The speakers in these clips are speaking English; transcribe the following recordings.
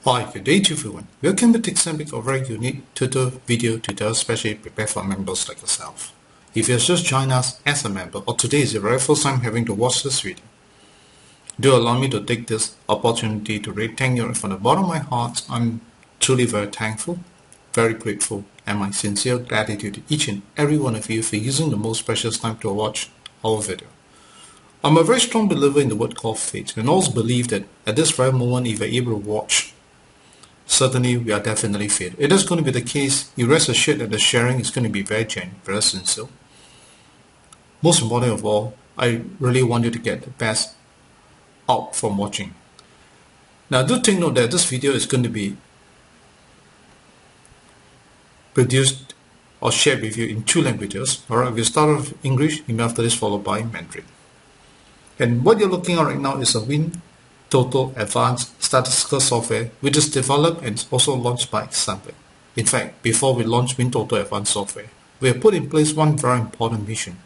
Hi, good day to everyone. Welcome to TechSambic, a very unique Toto video tutorial specially prepared for members like yourself. If you have just joined us as a member or today is your very first time having to watch this video, do allow me to take this opportunity to really thank you from the bottom of my heart. I'm truly very thankful, very grateful, and my sincere gratitude to each and every one of you for using the most precious time to watch our video. I'm a very strong believer in the word called fate and also believe that at this very moment if you're able to watch, certainly we are definitely fit. It is going to be the case. You rest assured that the sharing is going to be very genuine, very sincere. Most important of all, I really want you to get the best out from watching. Now do take note that this video is going to be produced or shared with you in two languages. Alright, we'll start off with English, and after this followed by Mandarin. And what you're looking at right now is a Win Toto Advance Statistical Software, which is developed and also launched by Sambic. In fact, before we launch WinToto Advance Software, we have put in place one very important mission.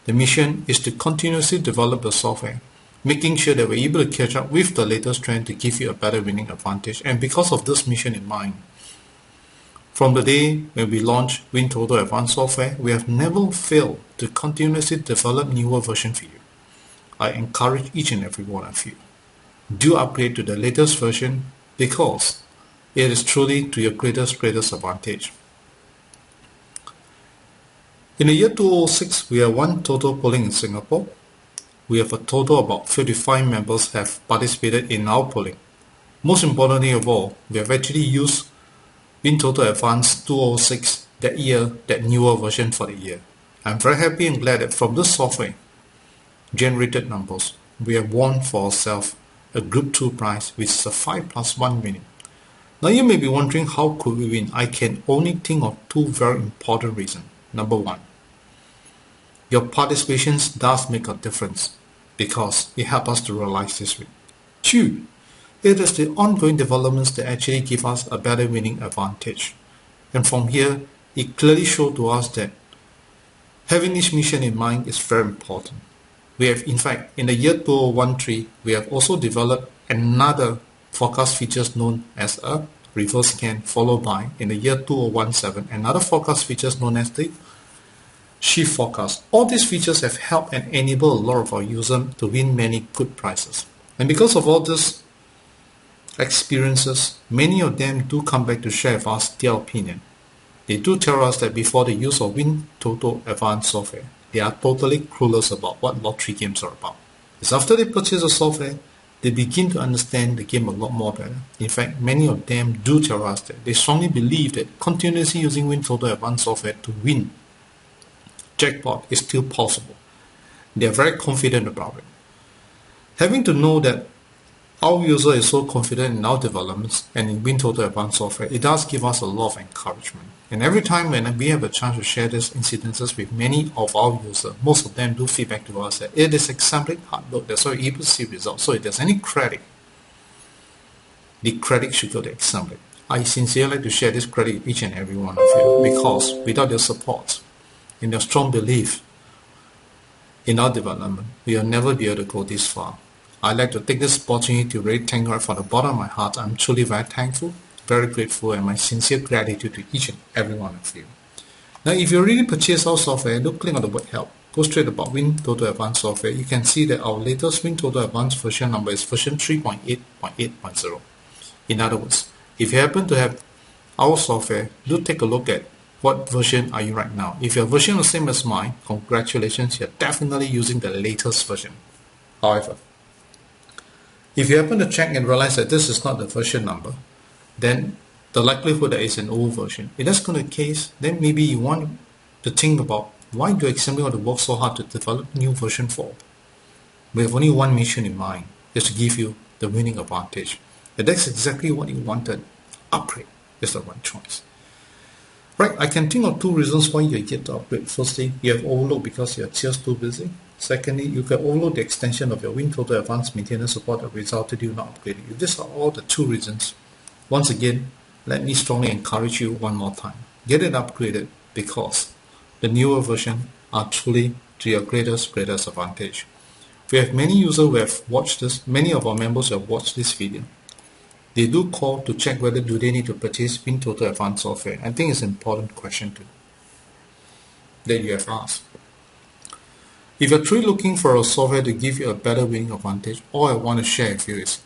The mission is to continuously develop the software, making sure that we're able to catch up with the latest trend to give you a better winning advantage. And because of this mission in mind, from the day when we launched WinToto Advance Software, we have never failed to continuously develop newer versions for you. I encourage each and every one of you, do upgrade to the latest version because it is truly to your greatest advantage. In the year 2006, we have one total polling in Singapore. We have a total of about 55 members have participated in our polling. Most importantly of all, we have actually used WinToto Advance 2006 that year, that newer version for the year. I'm very happy and glad that from this software generated numbers, we have won for ourselves a Group 2 prize, which is a 5+1 winning. Now you may be wondering how could we win? I can only think of two very important reasons. Number one, your participations does make a difference because it helps us to realize this win. Two, it is the ongoing developments that actually give us a better winning advantage. And from here, it clearly shows to us that having this mission in mind is very important. We have, in fact, in the year 2013, we have also developed another forecast features known as a reverse scan, followed by, in the year 2017, another forecast features known as the shift forecast. All these features have helped and enabled a lot of our users to win many good prizes. And because of all these experiences, many of them do come back to share with us their opinion. They do tell us that before the use of WinToto Advanced Software, they are totally clueless about what lottery games are about. It's after they purchase the software, they begin to understand the game a lot more better. In fact, many of them do tell us that they strongly believe that continuously using WinToto Advanced Software to win jackpot is still possible. They are very confident about it. Having to know that our user is so confident in our developments and in WinToto Advanced Software, it does give us a lot of encouragement. And every time when we have a chance to share these incidences with many of our users, most of them do feedback to us that it is exemplary hard work, that's why we're able to see results. So if there's any credit, the credit should go to exemplary. I sincerely like to share this credit with each and every one of you because without your support and your strong belief in our development, we will never be able to go this far. I'd like to take this opportunity to really thank you from the bottom of my heart. I'm truly very thankful, very grateful, and my sincere gratitude to each and every one of you. Now, if you really purchase our software, do click on the word help. Go straight about WinToto Advanced Software. You can see that our latest WinToto Advanced version number is version 3.8.8.0. In other words, if you happen to have our software, do take a look at what version are you right now. If your version is the same as mine, congratulations, you're definitely using the latest version. However, if you happen to check and realize that this is not the version number, then the likelihood that it's an old version. If that's going to be the case, then maybe you want to think about why do you actually want to work so hard to develop new version 4? We have only one mission in mind, is to give you the winning advantage. And that's exactly what you wanted. Upgrade is the right choice. Right, I can think of two reasons why you get to upgrade. Firstly, you have overlooked because you're just too busy. Secondly, you can overload the extension of your WinToto Advanced maintenance support that resulted in you not upgrading. If these are all the two reasons, once again, let me strongly encourage you one more time. Get it upgraded because the newer version are truly to your greatest advantage. We have many users who have watched this, many of our members who have watched this video. they do call to check whether do they need to purchase Win Toto Advance Software. I think it's an important question that you have asked. If you're truly looking for a software to give you a better winning advantage, all I want to share with you is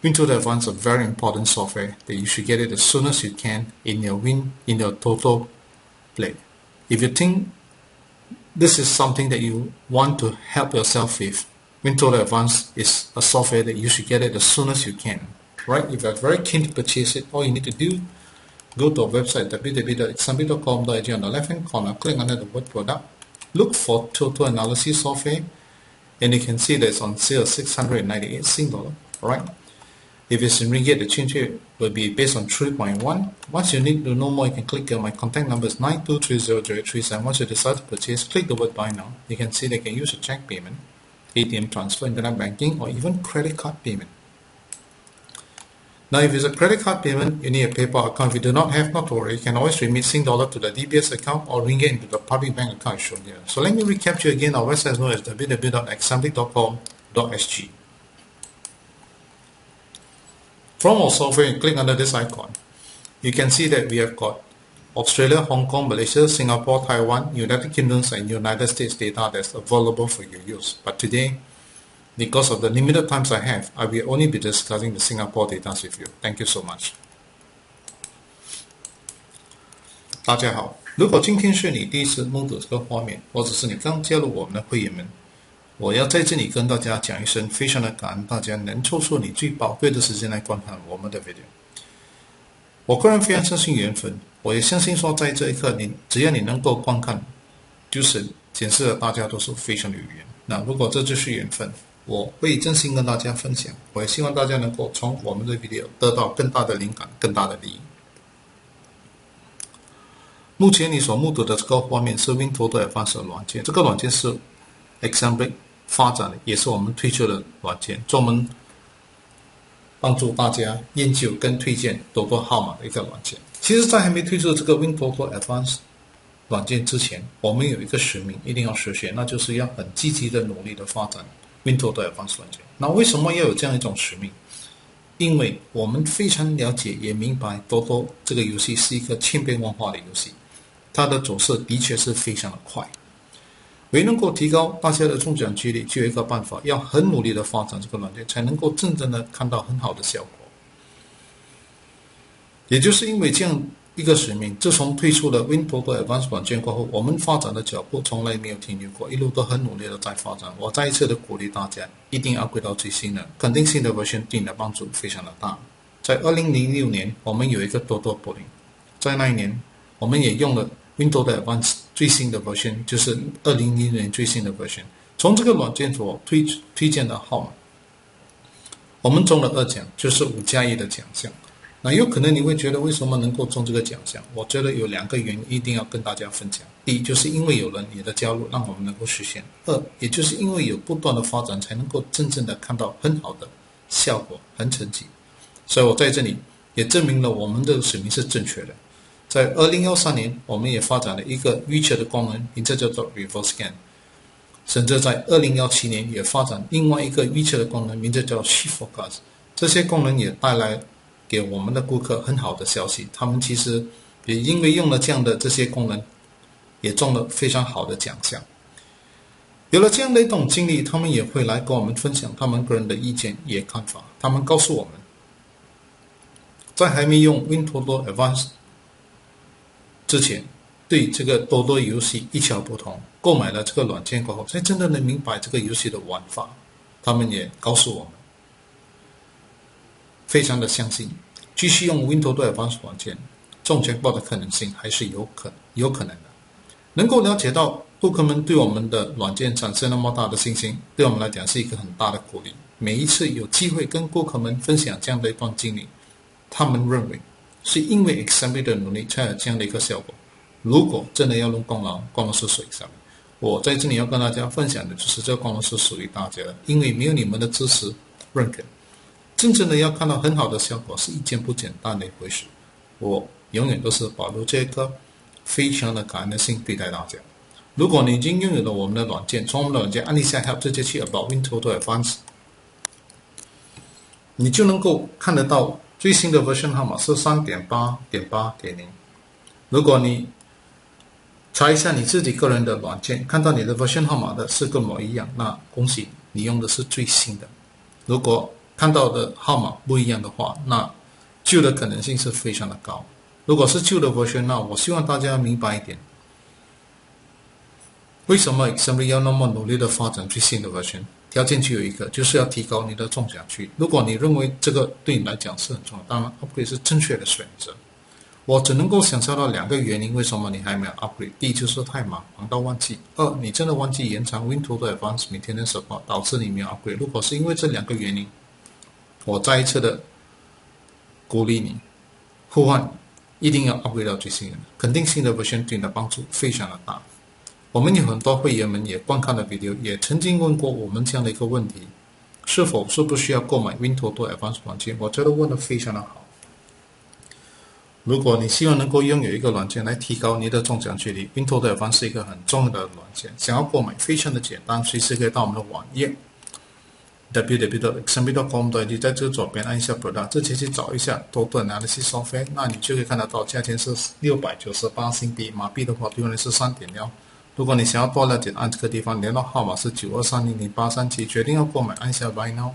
Win Toto Advance is a very important software that you should get it as soon as you can in your Toto play. If you think this is something that you want to help yourself with, Win Toto Advance is a software that you should get it as soon as you can. Right? If you're very keen to purchase it, all you need to do, go to our website www.example.com.ag. On the left hand corner, click under the word product, look for Toto Analysis Software, and you can see that it's on sale 698 Sing dollar. Alright? If it's in ringgit, the change rate will be based on 3.1. Once you need to know more, you can click on my contact number is 92300837. Once you decide to purchase, click the word buy now. You can see they can use a check payment, ATM transfer, internet banking, or even credit card payment. Now, if it's a credit card payment, you need a PayPal account. If you do not have, not to worry, you can always remit Sing dollar to the DBS account or ringgit into the public bank account shown here. So let me recap to you again. Our website is known as www.example.com.sg. From our software, you click under this icon. You can see that we have got Australia, Hong Kong, Malaysia, Singapore, Taiwan, United Kingdom, and United States data that's available for your use. But today, because of the limited times I have, I will only be discussing the Singapore data with you. Thank you so much. 大家好，如果今天是你第一次目睹这个画面，或者是你刚加入我们的会员们，我要在这里跟大家讲一声，非常的感恩大家能抽出你最宝贵的时间来观看我们的 video。我个人非常相信缘分，我也相信说，在这一刻，只要你能够观看，就是显示了大家都是非常的有缘。那如果这就是缘分，我会真心跟大家分享，我也希望大家能够从我们的 video 得到更大的灵感、更大的利益。目前你所目睹的这个画面是 Win Toto Advance 的软件，这个软件是 Example 发展的，也是我们推出的软件，专门帮助大家研究跟推荐Toto号码的一个软件。其实，在还没推出这个 Win Toto Advance 软件之前，我们有一个使命一定要实现，那就是要很积极的努力的发展Win Toto Advance 软件。那为什么要有这样一种使命？因为我们非常了解也明白 Toto 这个游戏是一个千变万化的游戏，它的走势的确是非常的快。为能够提高大家的中奖几率，就有一个办法，要很努力的发展这个软件，才能够真正的看到很好的效果。也就是因为这样一个使命，自从推出了 Win Toto Advance 软件过后，我们发展的脚步从来没有停留过，一路都很努力的在发展。我再一次的鼓励大家，一定要归到最新的，肯定性的 version 对你的帮助非常的大。在2006年，我们有一个 Toto Bowling， 在那一年，我们也用了 Win Toto Advance 最新的 version， 就是2006年最新的 version。从这个软件所推荐的号码，我们中了2奖，就是5+1的奖项。那有可能你会觉得为什么能够中这个奖项？我觉得有2个原因一定要跟大家分享。第一，就是因为有了你的加入，让我们能够实现；二，也就是因为有不断的发展，才能够真正的看到很好的效果、很成绩。所以我在这里也证明了我们的使命是正确的。在2013年，我们也发展了一个预测的功能，名字叫做 Reverse Scan。甚至在2017年也发展另外一个预测的功能，名字叫 Shift Forecast。这些功能也带来给我们的顾客很好的消息，他们其实也因为用了这样的这些功能，也中了非常好的奖项。有了这样的一种经历，他们也会来跟我们分享他们个人的意见也看法。他们告诉我们，在还没用 Win Toto Advance 之前，对这个Toto游戏一窍不通，购买了这个软件过后，才真的能明白这个游戏的玩法。他们也告诉我们，非常的相信，继续用 Win Toto Advance 软件，中Jackpot的可能性还是有可能的。能够了解到顾客们对我们的软件产生那么大的信心，对我们来讲是一个很大的鼓励。每一次有机会跟顾客们分享这样的一段经历，他们认为是因为 Example 的努力才有这样的一个效果。如果真的要论功劳，功劳是属于Example。我在这里要跟大家分享的就是这个功劳是属于大家的，因为没有你们的支持认可，真正的要看到很好的效果是一件不简单的一回事。我永远都是保留这颗非常的感恩的心对待大家。如果你已经拥有了我们的软件，从我们的软件按一下 Help 直接去 About Win Toto Advance，你就能够看得到最新的 version 号码是 3.8.8.0。如果你查一下你自己个人的软件，看到你的 version 号码的是跟我一样，那恭喜你用的是最新的。如果看到的号码不一样的话，那旧的可能性是非常的高。如果是旧的 version， 那我希望大家明白一点，为什么 Assembly 要那么努力的发展最新的 version？ 条件只有一个，就是要提高你的中奖率。如果你认为这个对你来讲是很重要，当然 upgrade 是正确的选择。我只能够想象到2个原因，为什么你还没有 upgrade。第一就是太忙，忙到忘记；二，你真的忘记延长 WinToto Advance Maintenance Support， 导致你没有 upgrade。如果是因为这2个原因，我再一次的鼓励你，呼唤一定要 upgrade 到最新的，肯定新的 version 对你的帮助非常的大。我们有很多会员们也观看了 video， 也曾经问过我们这样的一个问题：是不需要购买 WinToto Advance 软件？我觉得问得非常的好。如果你希望能够拥有一个软件来提高你的中奖几率， WinToto Advance 是一个很重要的软件。想要购买非常的简单，随时可以到我们的网页 www.xmb.com.au， 在这个左边按一下 Product， 直接去找一下 Toto Analysis Software， 那你就可以看得到价钱是698新币，马币的话对应的是 3.1。如果你想要多了解，按这个地方联络号码是92300837，决定要购买按下 Buy Now，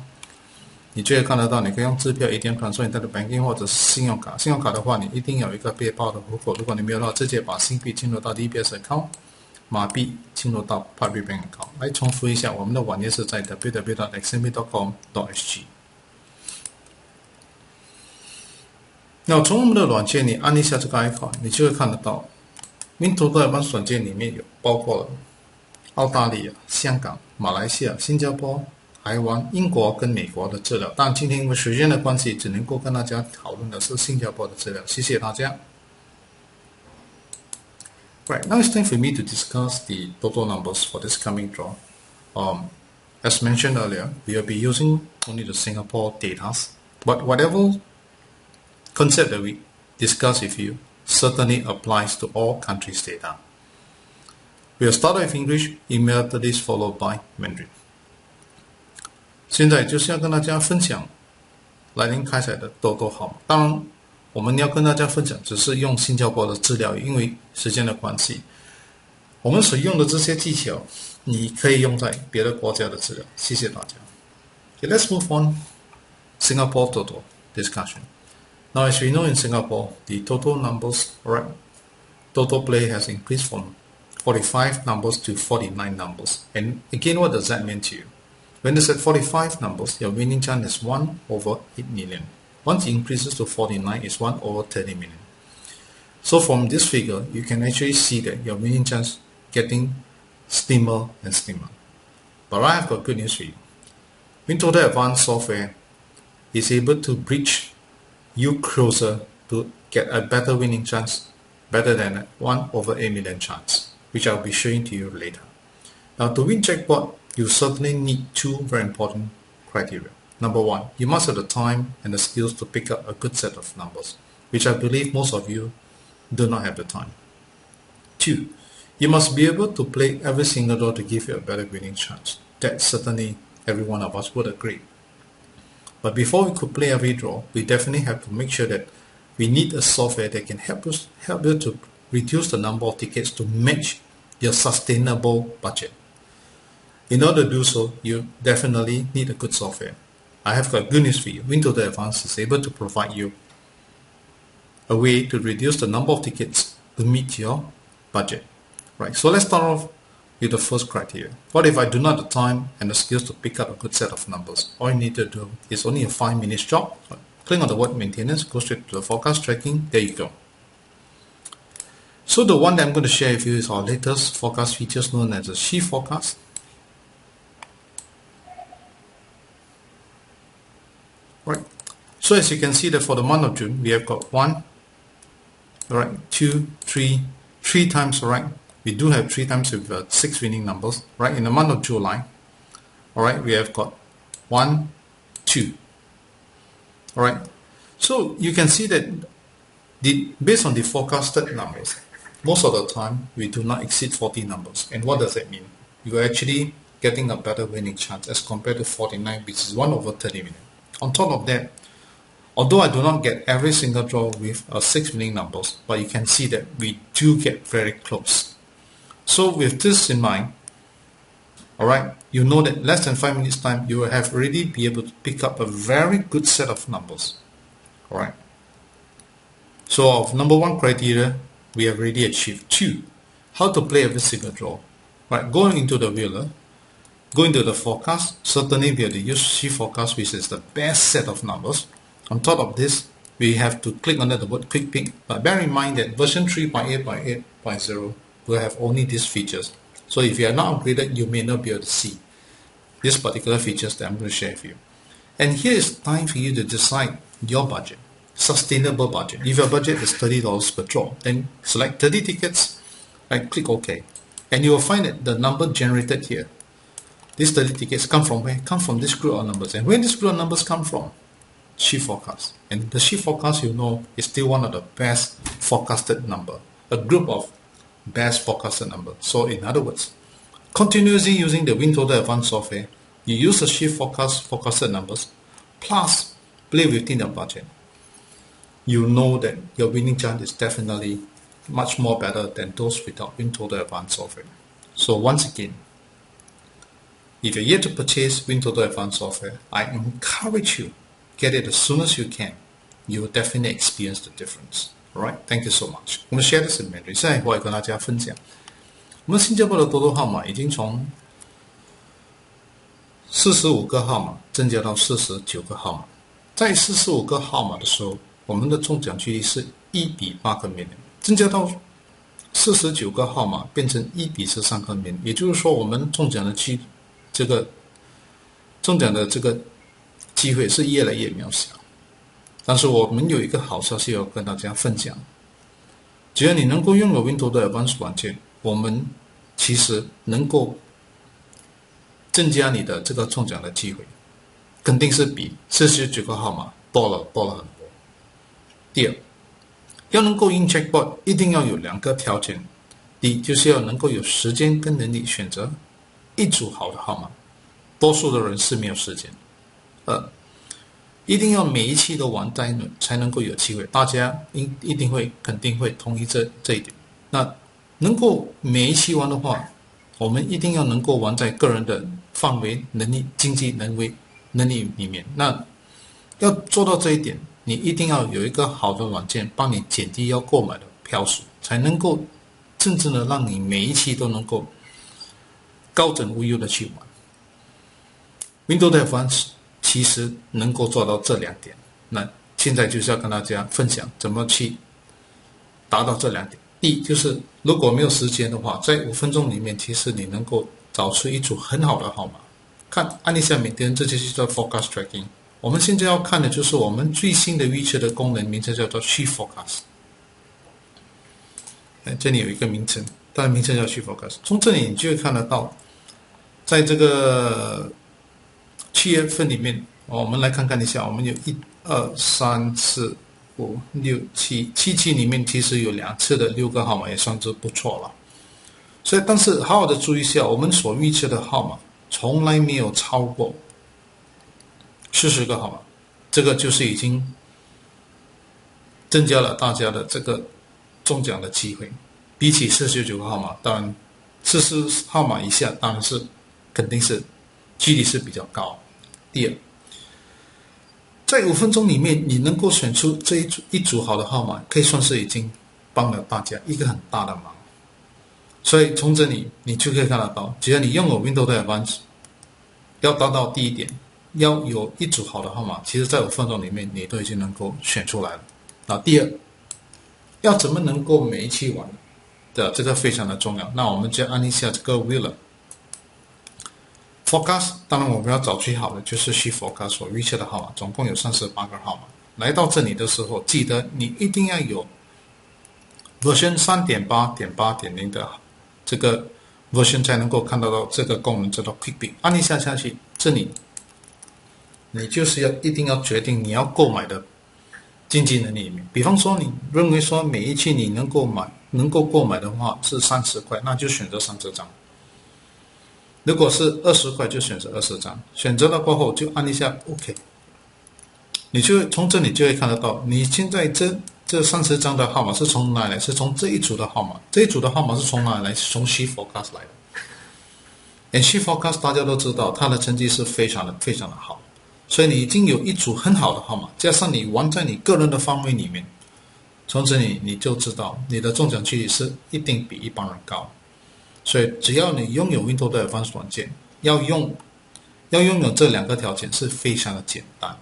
你就会看得到，你可以用支票、ATM transfer 你的 banking 或者是信用卡。信用卡的话，你一定有一个背包的户口，如果你没有的话，直接把新币进入到 DBS account， 马币进入到 Public Bank account。来重复一下，我们的网页是在 www.xmb.com.sg。那从我们的软件，你按一下这个 icon， 你就会看得到 WinToto Advance 软件里面有包括了澳大利亚、香港、马来西亚、新加坡、台湾、英国跟美国的资料，但今天因为时间的关系，只能够跟大家讨论的是新加坡的资料。谢谢大家。Right, now it's time for me to discuss the Toto numbers for this coming draw. As mentioned earlier, we will be using only the Singapore data, but whatever concept that we discuss with you certainly applies to all countries' data. We will start with English, immediately followed by Mandarin. 现在就是要跟大家分享来临开彩的Toto号码。当然，我们要跟大家分享只是用新加坡的资料，因为时间的关系，我们所用的这些技巧，你可以用在别的国家的资料。谢谢大家。Okay, let's move on. Singapore Toto discussion. Now, as we know in Singapore, the Toto numbers, right? Toto play has increased from 45 numbers to 49 numbers. And again, what does that mean to you? When it's at 45 numbers, your winning chance is 1 over 8 million. Once it increases to 49, it's 1 over 30 million. So from this figure, you can actually see that your winning chance getting slimmer and slimmer. But I have got good news for you. WinToto Advance Software is able to bridge you closer to get a better winning chance, better than a 1 over 8 million chance, which I'll be showing to you later. Now, to win jackpot, you certainly need 2 very important criteria. Number 1, you must have the time and the skills to pick up a good set of numbers, which I believe most of you do not have the time. 2, you must be able to play every single draw to give you a better winning chance. That certainly every one of us would agree. But before we could play every draw, we definitely have to make sure that we need a software that can help you to reduce the number of tickets to match your sustainable budget. In order to do so, you definitely need a good software. I have got good news for you. WinToto Advance is able to provide you a way to reduce the number of tickets to meet your budget. Right, so let's start off with the first criteria. What if I do not have the time and the skills to pick up a good set of numbers? All you need to do is only a 5-minute job. Click on the word maintenance, go straight to the forecast tracking. There you go. So the one that I'm going to share with you is our latest forecast features known as the Shift Forecast. Right. So as you can see that for the month of June, we have got 1, right, 2, 3 times, right. We do have 3 times with 6 winning numbers, right. In the month of July, all right, we have got 1, 2. All right. So you can see that based on the forecasted numbers, most of the time we do not exceed 40 numbers. And what does that mean? You are actually getting a better winning chance as compared to 49, which is 1 over 30 million. On top of that, although I do not get every single draw with 6 winning numbers, but you can see that we do get very close. So with this in mind, alright, you know that less than 5 minutes time, you will have already be able to pick up a very good set of numbers. Alright. So of number 1 criteria, we have already achieved. 2, how to play every single draw. Right, going into the wheeler, going to the forecast, certainly we have to use shift forecast, which is the best set of numbers. On top of this, we have to click under the word quick pick, but bear in mind that version 3.8.8.0 will have only these features. So if you are not upgraded, you may not be able to see these particular features that I'm going to share with you. And here is time for you to decide your budget, sustainable budget. If your budget is $30 per draw, then select 30 tickets and click OK. And you will find that the number generated here, these 30 tickets come from where? Come from this group of numbers. And where this group of numbers come from? Shift forecast. And the shift forecast, you know, is still one of the best forecasted number, a group of best forecasted number. So in other words, continuously using the WinToto Advance Software, you use the shift forecasted numbers, plus play within your budget. You know that your winning chance is definitely much more better than those without WinToto Advance Software. So once again, if you're yet to purchase WinToto Advance Software, I encourage you, get it as soon as you can. You will definitely experience the difference. Alright, thank you so much. 我们 share this in memory， 现在我也跟大家分享，我们新加坡的多多号码已经从45个号码增加到49个号码。在45个号码的时候，我们的中奖几率是1比8个 million， 增加到49个号码变成1比13个 million， 也就是说我们中奖的这个机会是越来越渺小。但是我们有一个好消息要跟大家分享，只要你能够拥有 WinToto Advance 软件，我们其实能够增加你的这个中奖的机会，肯定是比49个号码多了很多。第二，要能够赢 Jackpot 一定要有2个条件，第一就是要能够有时间跟能力选择一组好的号码，多数的人是没有时间。一定要每一期都玩在轮才能够有机会，大家肯定会同意这一点。那能够每一期玩的话，我们一定要能够玩在个人的范围、能力、经济能力里面。那要做到这一点，你一定要有一个好的软件帮你减低要购买的票数，才能够真正的让你每一期都能够高枕无忧的去玩。WinToto Advance其实能够做到这2点，那现在就是要跟大家分享怎么去达到这2点。第一，就是如果没有时间的话，在5分钟里面，其实你能够找出一组很好的号码。按一下每天，这就是叫 Forecast Tracking。我们现在要看的就是我们最新的预测的功能，名称叫做 Shift Forecast。这里有一个名称，它的名称叫 Shift Forecast。从这里你就会看得到，在这个7月份里面，我们来看看一下，我们有1、2、3、4、5、6、7期里面，其实有2次的6个号码，也算是不错了。所以，但是好好的注意一下，我们所预测的号码从来没有超过40个号码，这个就是已经增加了大家的这个中奖的机会。比起49个号码，当然40号码以下，当然是肯定是几率是比较高。第二，在5分钟里面，你能够选出这一组好的号码，可以算是已经帮了大家一个很大的忙。所以从这里你就可以看得到，只要你拥有 WinToto Advance， 要达到第一点，要有一组好的号码，其实在5分钟里面你都已经能够选出来了。那第二，要怎么能够每一期玩的，这个非常的重要。那我们就按一下这个 Wheeler Forecast， 当然我们要找最好的就是 Shift Forecast 所预测的号码，总共有38个号码。来到这里的时候，记得你一定要有 Version 3.8.8.0 的这个 Version 才能够看得到这个功能，叫做 Quick Pick。按一下下去，这里你就是一定要决定你要购买的经济能力里面。比方说，你认为说每一期你能够购买的话是30块，那就选择30张。如果是20块，就选择20张。选择了过后就按一下 OK。你就从这里就会看得到，你现在这30张的号码是从哪里来？是从这一组的号码，这一组的号码是从哪里来？是从 Shift Forecast 来的。And Shift Forecast 大家都知道，它的成绩是非常的好，所以你已经有一组很好的号码，加上你玩在你个人的范围里面，从这里你就知道你的中奖几率是一定比一般人高。所以只要你拥有 WinToto Advance 软件，要拥有这2个条件是非常的简单。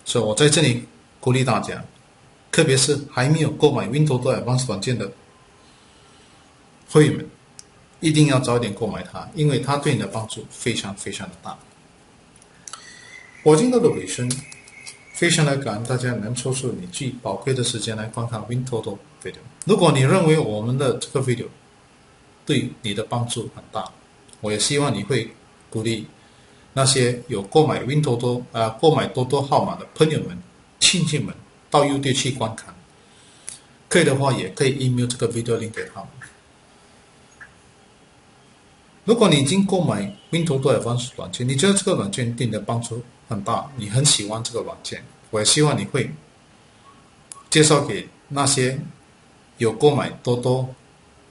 所以我在这里鼓励大家，特别是还没有购买 WinToto Advance 软件的会员们，一定要早点购买它，因为它对你的帮助非常的大。我今天的尾声，非常的感恩大家能抽出你最宝贵的时间来观看 WinToto video。如果你认为我们的这个 video 对你的帮助很大，我也希望你会鼓励那些有购买 WinToto 购买多多号码的朋友们、亲戚们到 YouTube 去观看。可以的话，也可以 email 这个 video link 给他们。如果你已经购买 WinToto Advance 软件，你觉得这个软件对你的帮助很大，你很喜欢这个软件，我也希望你会介绍给那些有购买多多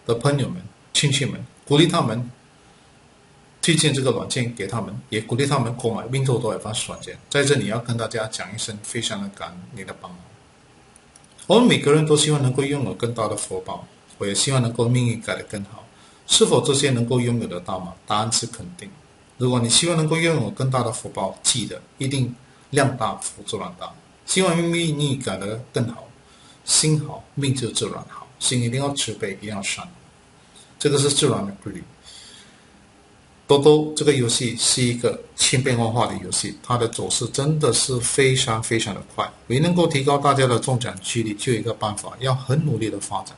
的朋友们、亲戚们，鼓励他们推荐这个软件给他们，也鼓励他们购买 WinToto Advance 软件。在这里要跟大家讲一声，非常的感恩你的帮忙。我们每个人都希望能够拥有更大的福报，我也希望能够命运改得更好。是否这些能够拥有得到吗？答案是肯定。如果你希望能够拥有更大的福报，记得一定量大福自然大。希望命运改得更好，心好命就自然好。心一定要慈悲，一定要善，这个是自然的规律。多多这个游戏是一个千变万化的游戏，它的走势真的是非常的快。唯能够提高大家的中奖几率，就有一个办法，要很努力的发展。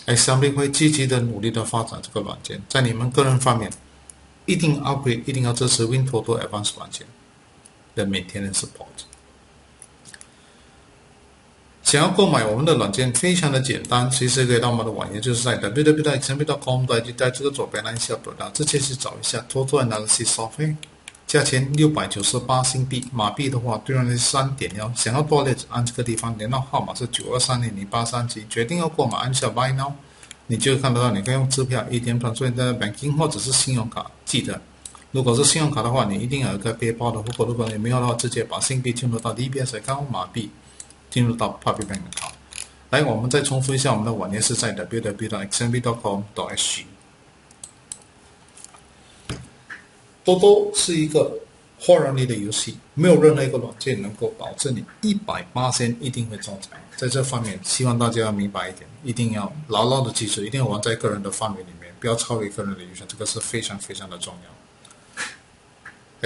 Xmb 会积极的努力的发展这个软件，在你们个人方面，一定 upgrade， 一定要支持 WinToto Advance 软件的 maintenance support。想要购买我们的软件非常的简单，随时可以到我们的网页，就是在 www.xmb.com 在这个左边按下表达，直接去找一下 Toto Analysis Software， 价钱698新币，马币的话兑换是3.1，想要多列按这个地方，联络号码是92300837，决定要购买按下 Buy Now， 你就会看得到，你可以用支票、ATM Transfer、Banking 或者是信用卡。记得，如果是信用卡的话，你一定要有一个背包的，如果你没有的话，直接把新币进入到 DBS account， 马币进入到 Public Bank account。来，我们再重复一下我们的网页是在 www.xmb.com.sg。多多是一个豁然力的游戏，没有任何一个软件能够保证你100%一定会中奖。在这方面，希望大家要明白一点，一定要牢牢的记住，一定要玩在个人的范围里面，不要超越个人的预算，这个是非常的重要。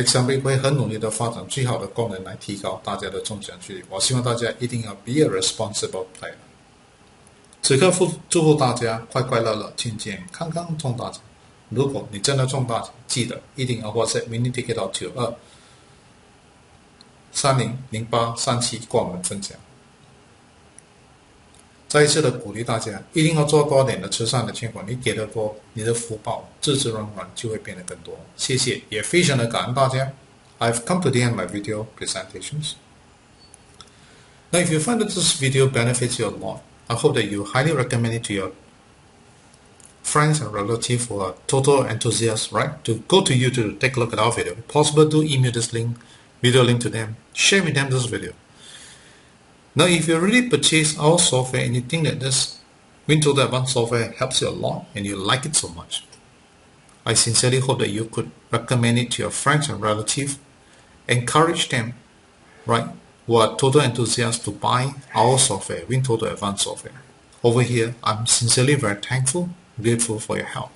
Xmb 会很努力的发展最好的功能来提高大家的中奖几率。我希望大家一定要 be a responsible player。此刻祝福大家快乐、健康中大奖。如果你真的中大奖，记得一定要WhatsApp mini ticket 到92300837跟我们分享。再一次的鼓励大家，一定要做多点的慈善的捐款，你给的多，你的福报自然就会变得更多。谢谢，也非常的感恩大家。I've come to the end of my video presentations. Now, if you find that this video benefits you a lot, I hope that you highly recommend it to your friends and relatives who are Toto enthusiasts, right? To go to YouTube to take a look at our video. If possible, do email this video link to them. Share with them this video. Now, if you really purchase our software and you think that this WinToto Advance software helps you a lot and you like it so much, I sincerely hope that you could recommend it to your friends and relatives. Encourage them, right, who are Toto enthusiasts to buy our software, WinToto Advance software. Over here, I'm sincerely very thankful, grateful for your help.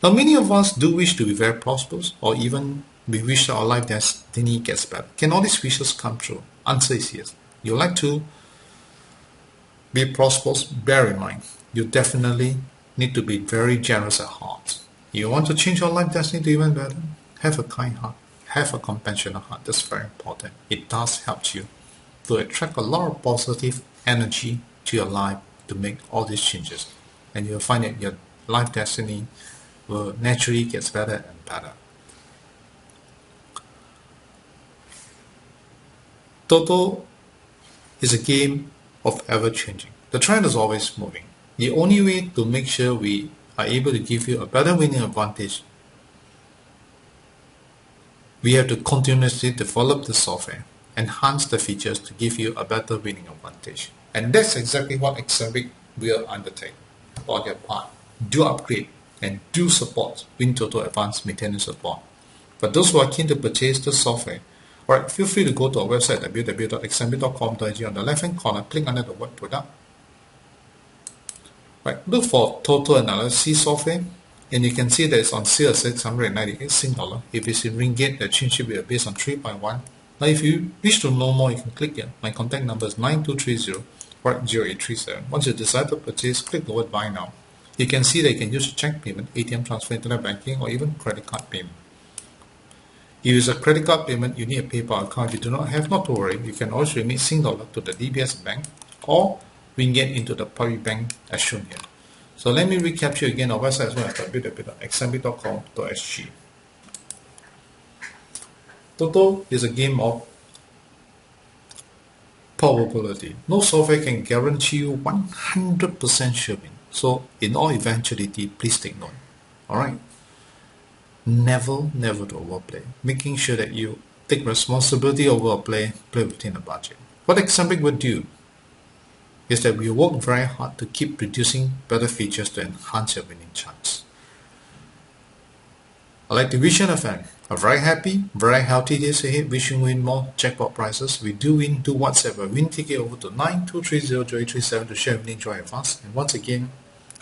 Now, many of us do wish to be very prosperous, or even we wish our life destiny gets better. Can all these wishes come true? Answer is yes. You like to be prosperous? Bear in mind, you definitely need to be very generous at heart. You want to change your life destiny to even better? Have a kind heart. Have a compassionate heart. That's very important. It does help you to attract a lot of positive energy to your life to make all these changes. And you'll find that your life destiny will naturally get better and better. Toto is a game of ever-changing. The trend is always moving. The only way to make sure we are able to give you a better winning advantage, we have to continuously develop the software, enhance the features to give you a better winning advantage. And that's exactly what Exabic will undertake. For their part, do upgrade and do support WinToto Advance Maintenance Support. For those who are keen to purchase the software, alright, feel free to go to our website www.exabic.com.ng. On the left hand corner, click under the word product. Right, look for total analysis software, and you can see that it's on sale at 698 Sing dollar. If it's in ringgit, the exchange rate will be based on 3.1. Now if you wish to know more, you can click here. My contact number is 9230 0837. Once you decide to purchase, click the word buy now. You can see that you can use check payment, ATM transfer, internet banking, or even credit card payment. If it's a credit card payment, you need a PayPal account. If you do not have, not to worry. You can always remit Sing dollar to the DBS bank or ringgit into the public bank as shown here. So let me recap you again our website as well as www.exabic.com.sg. Toto is a game of probability. No software can guarantee you 100% sure win. So in all eventuality, please take note. Alright? Never to overplay. Making sure that you take responsibility over a play within a budget. What Exabic would do is that we work very hard to keep producing better features to enhance your winning chance. I'd like to wish you a very happy, very healthy days ahead, wishing you win more jackpot prizes. We do WhatsApp a win ticket over to 92300837 to share winning joy advance. And once again,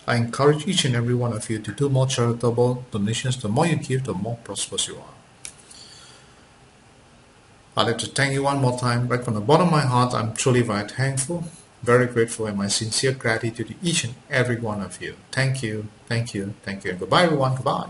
I encourage each and every one of you to do more charitable donations. The more you give, the more prosperous you are. I'd like to thank you one more time. Right from the bottom of my heart, I'm truly very thankful, very grateful, and my sincere gratitude to each and every one of you. Thank you. And goodbye everyone. Goodbye.